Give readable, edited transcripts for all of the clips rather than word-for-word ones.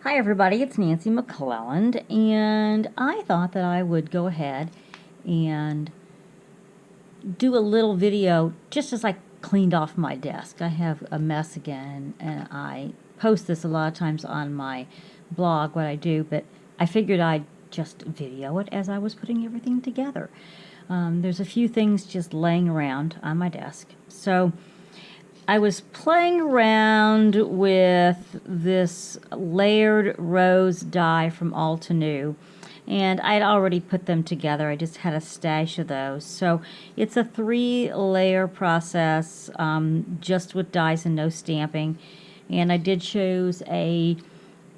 Hi everybody, it's Nancy McClelland, and I thought that I would go ahead and do a little video just as I cleaned off my desk. I have a mess again, and I post this a lot of times on my blog, what I do, but I figured I'd just video it as I was putting everything together. There's a few things just laying around on my desk. So I was playing around with this layered rose die from Altenew, and I'd already put them together. I just had a stash of those. So it's a 3-layer process, just with dies and no stamping. And I did choose a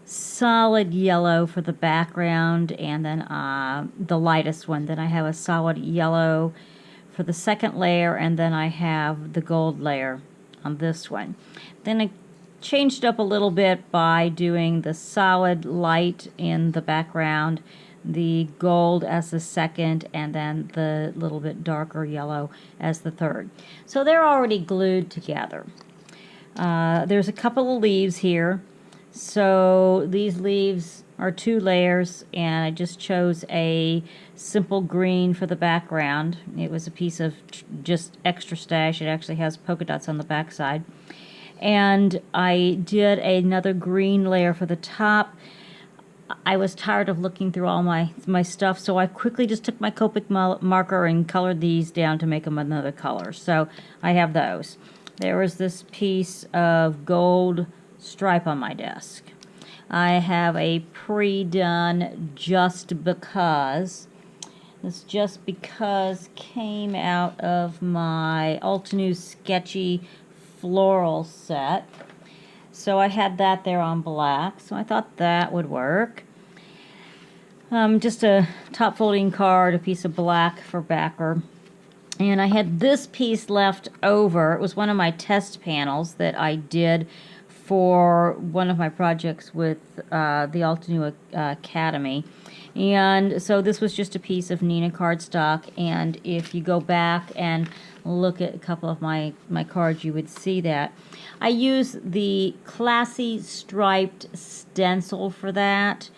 solid yellow for the background, and then the lightest one. Then I have a solid yellow for the second layer, and then I have the gold layer on this one. Then I changed up a little bit by doing the solid light in the background, the gold as the second, and then the little bit darker yellow as the third. So they're already glued together. There's a couple of leaves here. So these leaves are 2 layers, and I just chose a simple green for the background. It was a piece of just extra stash. It actually has polka dots on the back side. And I did another green layer for the top. I was tired of looking through all my stuff, so I quickly just took my Copic marker and colored these down to make them another color. So I have those. There was this piece of gold stripe on my desk. I have a pre-done Just Because. This Just Because came out of my Altenew Sketchy Floral set. So I had that there on black, so I thought that would work. Just a top folding card, a piece of black for backer. And I had this piece left over. It was one of my test panels that I did for one of my projects with the Altenew Academy. And so this was just a piece of Neenah cardstock, and if you go back and look at a couple of my cards, you would see that. I use the Classy Striped stencil for that,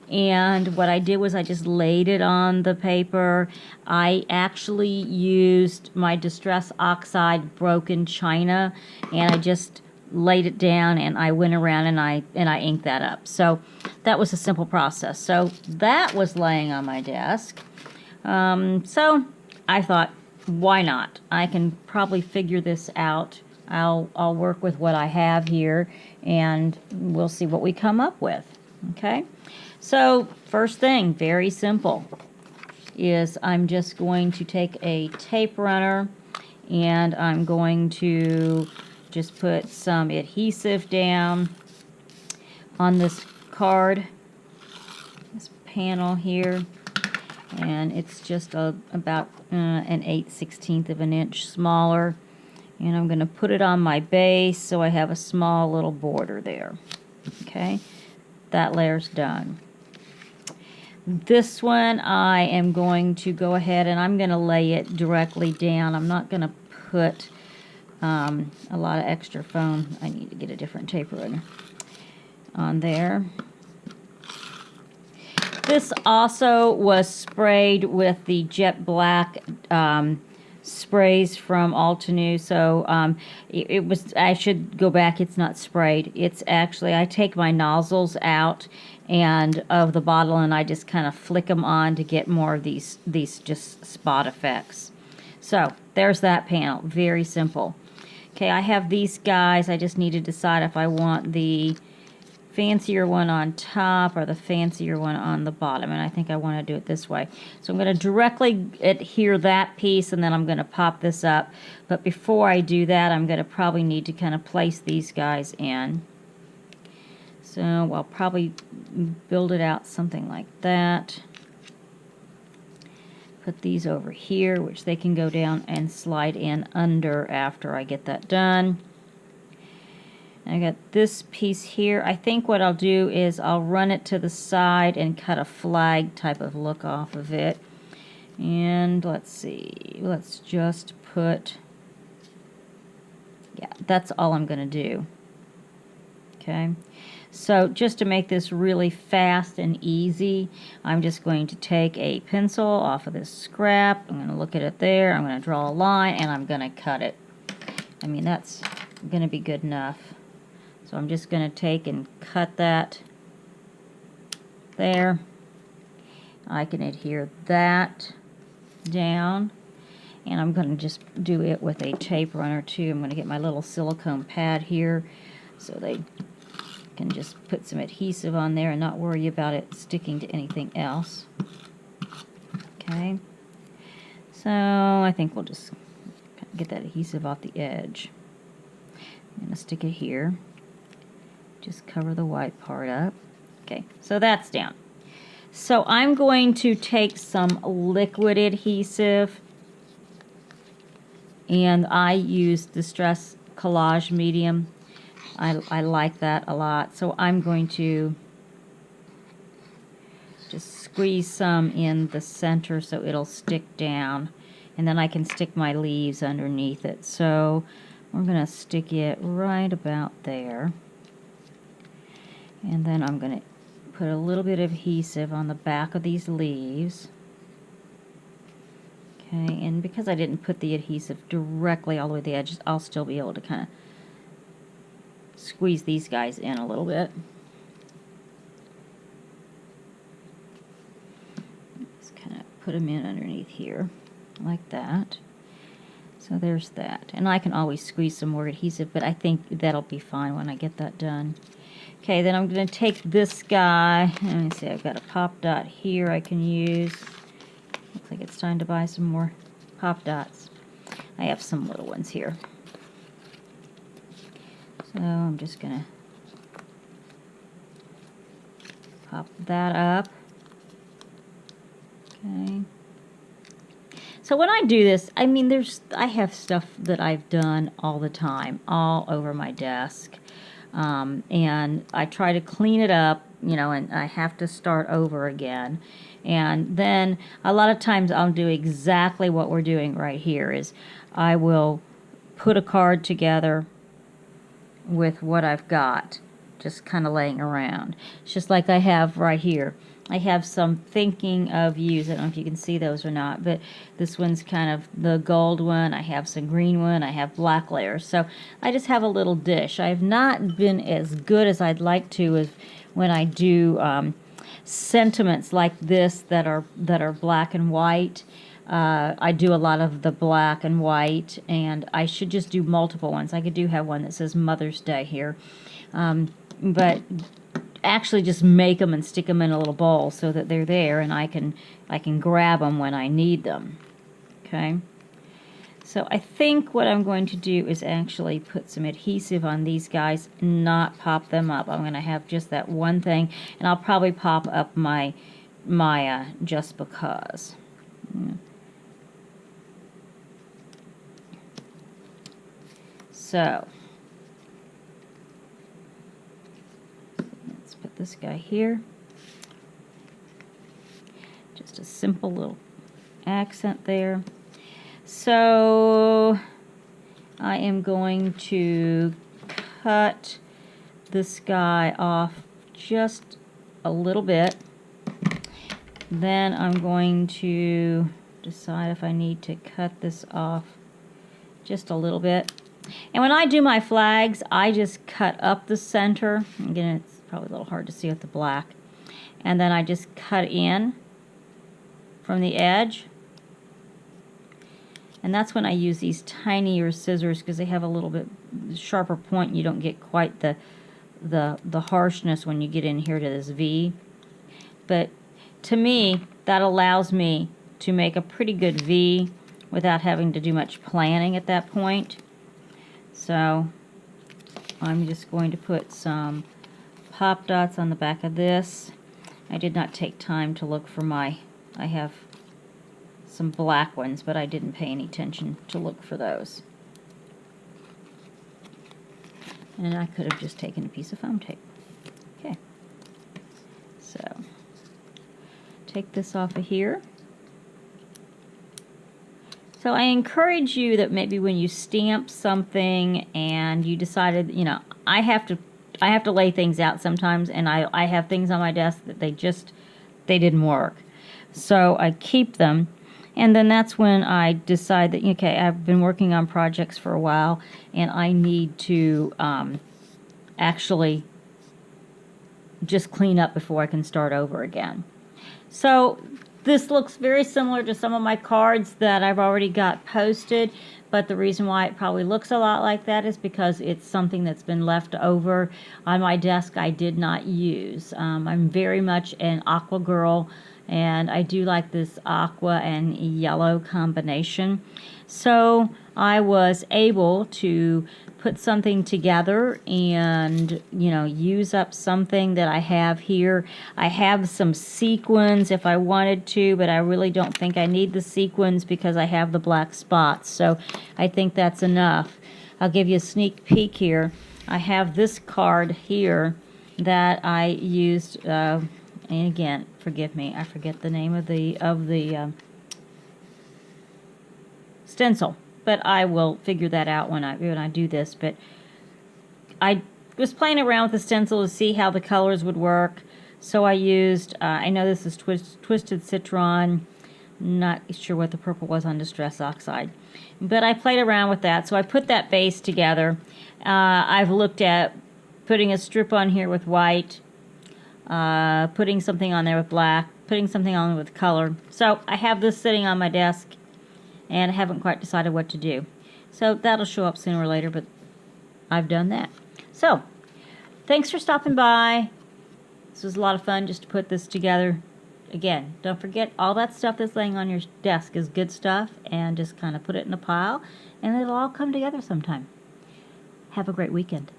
and what I did was I just laid it on the paper. I actually used my Distress Oxide Broken China, and I just laid it down, and I went around and I inked that up. So that was a simple process. So that was laying on my desk. So I thought, why not? I can probably figure this out. I'll work with what I have here, and we'll see what we come up with. Okay? So first thing, very simple, is I'm just going to take a tape runner, and I'm going to just put some adhesive down on this card, this panel here, and it's just about an 8/16 of an inch smaller, and I'm going to put it on my base so I have a small little border there. Okay, that layer's done. This one I am going to go ahead and I'm going to lay it directly down. I'm not going to put a lot of extra foam. I need to get a different tape runner on there. This also was sprayed with the Jet Black sprays from Altenew. So it was, I should go back, it's not sprayed. It's actually, I take my nozzles out and of the bottle, and I just kind of flick them on to get more of these just spot effects. So there's that panel. Very simple. Okay, I have these guys. I just need to decide if I want the fancier one on top or the fancier one on the bottom, and I think I want to do it this way. So I'm going to directly adhere that piece, and then I'm going to pop this up. But before I do that, I'm going to probably need to kind of place these guys in. So I'll probably build it out something like that. Put these over here, which they can go down and slide in under after I get that done. I got this piece here. I think what I'll do is I'll run it to the side and cut a flag type of look off of it. And let's see, let's just put, yeah, that's all I'm going to do. Okay, so just to make this really fast and easy, I'm just going to take a pencil off of this scrap. I'm going to look at it there. I'm going to draw a line and I'm going to cut it. I mean, that's going to be good enough. So I'm just going to take and cut that there. I can adhere that down, and I'm going to just do it with a tape runner too. I'm going to get my little silicone pad here so they can just put some adhesive on there and not worry about it sticking to anything else. Okay, so I think we'll just get that adhesive off the edge. I'm going to stick it here. Just cover the white part up. Okay, so that's down. So I'm going to take some liquid adhesive, and I use Distress Collage Medium. I like that a lot. So I'm going to just squeeze some in the center so it'll stick down, and then I can stick my leaves underneath it. So we're going to stick it right about there. And then I'm going to put a little bit of adhesive on the back of these leaves. Okay, and because I didn't put the adhesive directly all the way to the edges, I'll still be able to kind of squeeze these guys in a little bit. Just kind of put them in underneath here, like that. So there's that. And I can always squeeze some more adhesive, but I think that'll be fine when I get that done. Okay, then I'm going to take this guy. Let me see, I've got a pop dot here I can use. Looks like it's time to buy some more pop dots. I have some little ones here. So I'm just going to pop that up. Okay. So when I do this, I mean, I have stuff that I've done all the time, all over my desk. And I try to clean it up, you know, and I have to start over again. And then a lot of times I'll do exactly what we're doing right here, is I will put a card together with what I've got, just kind of laying around. It's just like I have right here. I have some Thinking of Yous. I don't know if you can see those or not, but this one's kind of the gold one. I have some green one. I have black layers. So I just have a little dish. I've not been as good as I'd like to as when I do sentiments like this that are black and white. I do a lot of the black and white, and I should just do multiple ones. I could have one that says Mother's Day here, but actually just make them and stick them in a little bowl so that they're there, and I can grab them when I need them. Okay, so I think what I'm going to do is actually put some adhesive on these guys, not pop them up. I'm going to have just that one thing, and I'll probably pop up my Just Because. So let's put this guy here. Just a simple little accent there. So I am going to cut this guy off just a little bit. Then I'm going to decide if I need to cut this off just a little bit. And when I do my flags, I just cut up the center. Again, it's probably a little hard to see with the black. And then I just cut in from the edge. And that's when I use these tinier scissors, because they have a little bit sharper point and you don't get quite the harshness when you get in here to this V. But to me, that allows me to make a pretty good V without having to do much planning at that point. So I'm just going to put some pop dots on the back of this. I did not take time to look for I have some black ones, but I didn't pay any attention to look for those. And I could have just taken a piece of foam tape. Okay. So, take this off of here. So I encourage you that maybe when you stamp something and you decided, you know, I have to lay things out sometimes, and I have things on my desk that they didn't work. So I keep them, and then that's when I decide that, okay, I've been working on projects for a while, and I need to actually just clean up before I can start over again. So this looks very similar to some of my cards that I've already got posted, but the reason why it probably looks a lot like that is because it's something that's been left over on my desk I did not use. I'm very much an aqua girl, and I do like this aqua and yellow combination. So I was able to put something together and, you know, use up something that I have here. I have some sequins if I wanted to, but I really don't think I need the sequins because I have the black spots. So I think that's enough. I'll give you a sneak peek here. I have this card here that I used, and again, forgive me, I forget the name of the stencil. But I will figure that out when I do this. But I was playing around with the stencil to see how the colors would work. So I used, I know this is Twisted Citron. Not sure what the purple was on Distress Oxide. But I played around with that. So I put that base together. I've looked at putting a strip on here with white, putting something on there with black, putting something on with color. So I have this sitting on my desk, and I haven't quite decided what to do. So that'll show up sooner or later, but I've done that. So, thanks for stopping by. This was a lot of fun just to put this together. Again, don't forget all that stuff that's laying on your desk is good stuff, and just kind of put it in a pile, and it'll all come together sometime. Have a great weekend.